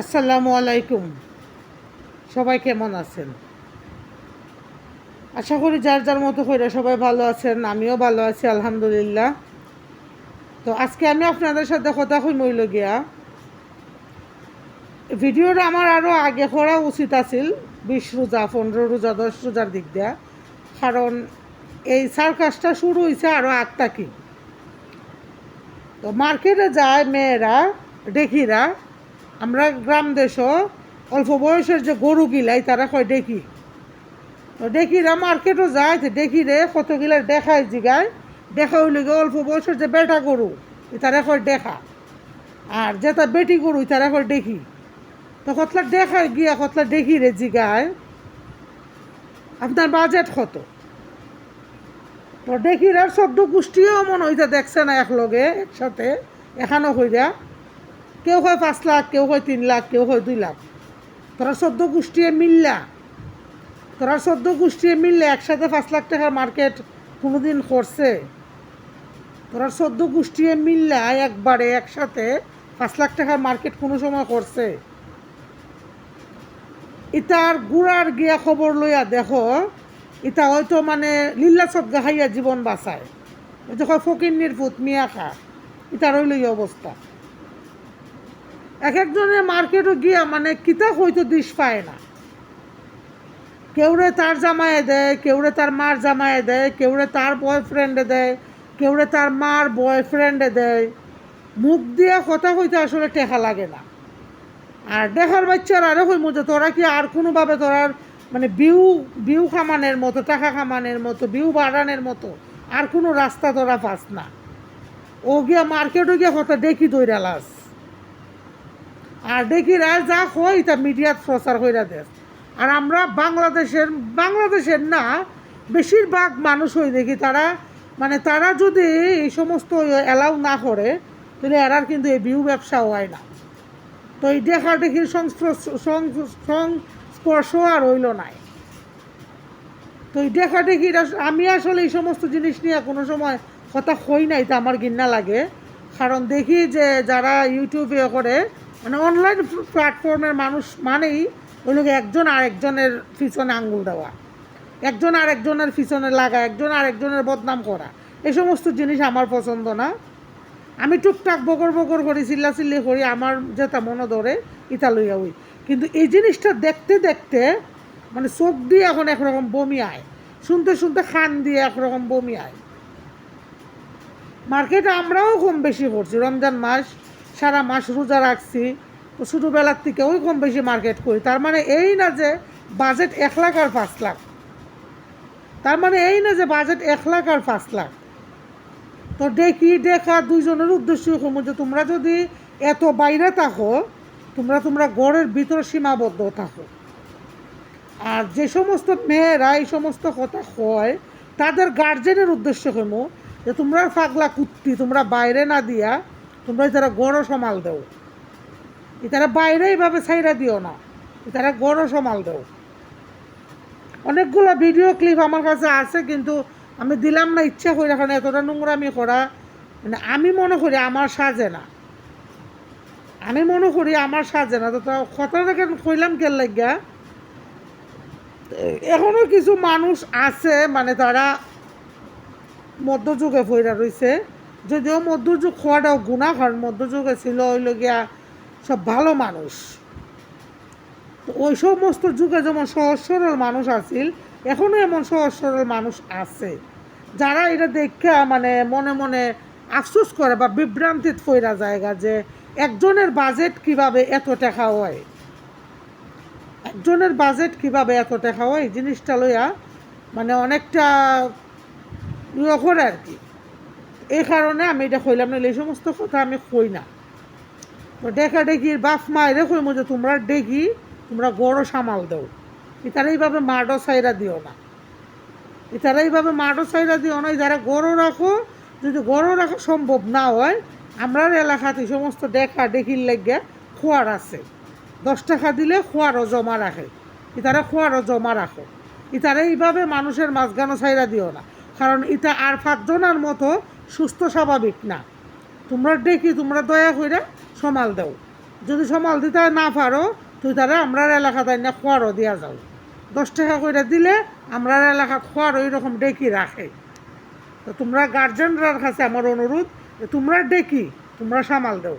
আসসালামু আলাইকুম। সবাই কেমন আছেন? আশা করি যার যার মতো করে সবাই ভালো আছেন। আমিও ভালো আছি আলহামদুলিল্লাহ। তো আজকে আমি আপনাদের সাথে কথা কইমইল গিয়া ভিডিওটা আমার আরও আগে করা উচিত আছিল, 20 রোজা 15 রোজা 10 রোজার দিক দিয়া। কারণ এই সার্কাসটা শুরু হয়েছে আরও আগ থাকি। তো মার্কেটে যায় মেয়েরা দেখিরা, আমরা গ্রাম দেশও অল্প বয়সের যে গরু গিলাই তারা কয় দেখি। তো দেখিরা মার্কেটও যায়, তো দেখি কতগুলা দেখায় জিগায়। দেখা হইলে গিয়ে অল্প বয়সের যে বেটা গরু তারা কয় দেখা, আর যেটা বেটি গরু তারা কয় দেখি। তো কতলা দেখায় গিয়া কতলা দেখি রে জিগায় আপনার বাজেট কত। তো দেখির আর 14 গোষ্ঠীও মনে হইতে দেখছে না একলগে একসাথে এখানো হইয়া। কেউ হয় 5 লাখ, কেউ হয় 3 লাখ, কেউ হয় 2 লাখ। তোরা 14 গোষ্ঠী মিললা, তোরা 14 গোষ্ঠী মিললে একসাথে 5 লাখ টাকার মার্কেট কোনোদিন করছে? তোরা 14 গোষ্ঠী মিললা একবারে একসাথে 5 লাখ টাকার মার্কেট কোনো সময় করছে? ইতার গুড়ার গিয়া খবর লইয়া দেখো, ইতা হয়তো মানে লীলা সদগা খাইয়া জীবন বাঁচায়। যখন ফকিন্নির ফুট মিয়া খা, ইতার হইল এই অবস্থা। এক একজনের মার্কেটও গিয়া মানে কিতা হয়তো দিশ পায় না। কেউরে তার জামাইয়ে দেয়, কেউরে তার মার জামাইয়ে দেয়, কেউরে তার বয়ফ্রেন্ডে দেয়, কেউরে তার মার বয়ফ্রেন্ডে দেয়। মুখ দিয়া কথা কইতে আসলে টেকা লাগে না। আর দেখার বাচ্চারা আরে হইমু যে তোরা কি আর কোনোভাবে তোরার মানে বিউ খামানের মতো, টাকা খামানের মতো, বিউ বাড়ানোর মতো আর কোনো রাস্তা তোরা পাস না। ও গিয়া মার্কেটও গিয়া কথা দেখি দৈরালাস, আর দেখিরা যা হয় তা মিডিয়াত প্রচার কইরা দেশ। আর আমরা বাংলাদেশের না বেশিরভাগ মানুষ হই দেখি তারা মানে তারা যদি এই সমস্ত অ্যালাউ না করে তাহলে এরার কিন্তু এই বিউ ব্যবসা হয় না। তো এই দেখাদেখির সংস্পর্শ আর হইল নাই। তো এই দেখাদেখির আমি আসলে এই সমস্ত জিনিস নিয়ে কোনো সময় কথা হই নাই, তা আমার ঘৃণা লাগে। কারণ দেখি যে যারা ইউটিউবে করে মানে অনলাইন প্ল্যাটফর্মের মানুষ মানেই ওই লোক একজন আরেকজনের পিছনে আঙ্গুল দেওয়া, একজন আরেকজনের পিছনে লাগা, একজন আরেকজনের বদনাম করা, এই সমস্ত জিনিস আমার পছন্দ না। আমি টুকটাক বকর বকর করি, চিল্লাচিল্লি করি, আমার যেটা মনে ধরে ইতা লইয়া ওই। কিন্তু এই জিনিসটা দেখতে দেখতে মানে চোখ দিয়ে এখন একরকম বমি আয়, শুনতে শুনতে খান দিয়ে একরকম বমি আয়। মার্কেটে আমরাও কম বেশি করছি, রমজান মাস সারা মাস রোজা রাখছি, তো ছোটোবেলার থেকে ওই কম বেশি মার্কেট করি। তার মানে এই না যে বাজেট 1 লাখ আর 5 লাখ, তার মানে এই না যে বাজেট 1 লাখ আর 5 লাখ। তো দেখা দুইজনের উদ্দেশ্য কম যে তোমরা যদি এত বাইরে থাকো, তোমরা গড়ের ভিতরে সীমাবদ্ধ থাকো। আর যে সমস্ত মেয়েরা এই সমস্ত কথা কয় তাদের গার্জেনের উদ্দেশ্য কমো যে তোমরা ফাগলা কুত্তি, তোমরা বাইরে না দিয়া তোমরা তারা গড় সমাল দেও, তারা বাইরে এইভাবে ছাইরা দিও না, তারা গড় সমাল দেও। অনেকগুলো ভিডিও ক্লিপ আমার কাছে আছে, কিন্তু আমি দিলাম না ইচ্ছা করে, এখন এতটা নোংরামি করা মানে আমি মনে করি আমার সাজে না, আমি মনে করি আমার সাজে না। তো কথাটা কেন কইলাম কেন লাগিয়া, এখনও কিছু মানুষ আছে মানে তারা মধ্যযুগে ফইরা রয়েছে। যদিও মধ্যযুগ হওয়াটাও গুণা, কারণ মধ্যযুগে ছিল হইল গিয়া সব ভালো মানুষ। তো ওই সমস্ত যুগে যেমন সহজ সরল মানুষ আছিল, এখনও এমন সহজ সরল মানুষ আছে যারা এটা দেখা মানে মনে মনে আফসোস করে বা বিভ্রান্তিত ফইরা জায়গা যে একজনের বাজেট কিভাবে এত টাকা হয়, একজনের বাজেট কিভাবে এত টাকা হয়, জিনিসটা লইয়া মানে অনেকটা ইয়ে করে আর কি। এই কারণে আমি এটা কইলাম না, এই সমস্ত কথা আমি কই না। তো দেখির বাপ মায়েরে কইমো যে তোমরা দেখি তোমরা গড় সামাল দেও, ইতারা এইভাবে মাডো সাইরা দিও না, ইতারা এইভাবে মাডো সাইরা দিও না। যারা গড় রাখো, যদি গড় রাখা সম্ভব না হয়, আমরার এলাকাতে এই সমস্ত দেখির লেগে খোয়ার আছে, 10 টাকা দিলে খোয়ারও জমা রাখে, ইতারা খোয়ারও জমা রাখো। ইতারা এইভাবে মানুষের মাঝখানো ছাইরা দিও না, কারণ ইটা আর 5 জনের মতো সুস্থ স্বাভাবিক না। তোমরা দেখি তোমরা দয়া কইরা সমাল দাও, যদি সামাল দিতে না পারো তুই তারা আমরার এলাকাতে না খোয়ারও দিয়া যাও, 10 টাকা করে দিলে আমরার এলাকা খোয়ারও এরকম ডেকি রাখে। তো তোমরা গার্জেনরার কাছে আমার অনুরোধ, তোমরা ডেকি তোমরা সামাল দাও।